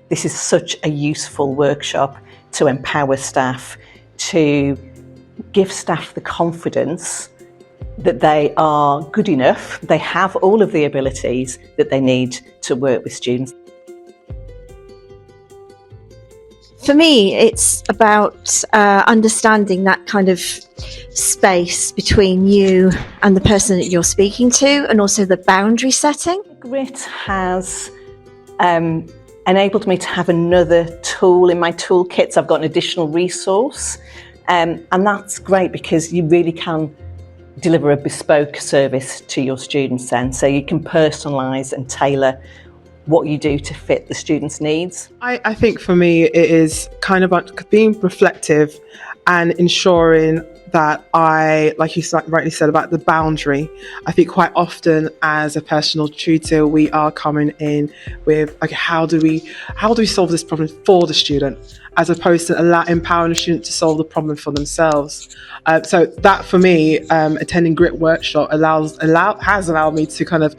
this is such a useful workshop to empower staff, to give staff the confidence that they are good enough, they have all of the abilities that they need to work with students. For me, it's about understanding that kind of space between you and the person that you're speaking to, and also the boundary setting. Grit has enabled me to have another tool in my toolkit. So I've got an additional resource, and that's great because you really can deliver a bespoke service to your students then. So you can personalise and tailor what you do to fit the students' needs. I think for me it is kind of being reflective and ensuring that like you rightly said about the boundary. I think quite often as a personal tutor we are coming in with, okay, how do we solve this problem for the student, as opposed to empowering the student to solve the problem for themselves. So that for me, attending Grit workshop has allowed me to kind of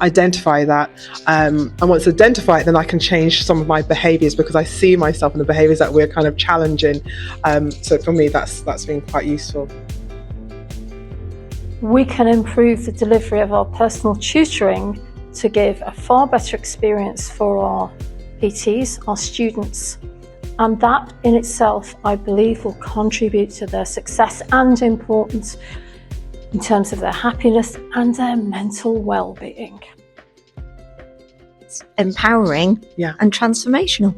identify that, and once I identify it, then I can change some of my behaviours, because I see myself in the behaviours that we're kind of challenging. So for me, that's been quite useful. We can improve the delivery of our personal tutoring to give a far better experience for our PTs, our students. And that in itself, I believe, will contribute to their success and importance in terms of their happiness and their mental well-being. It's empowering and transformational.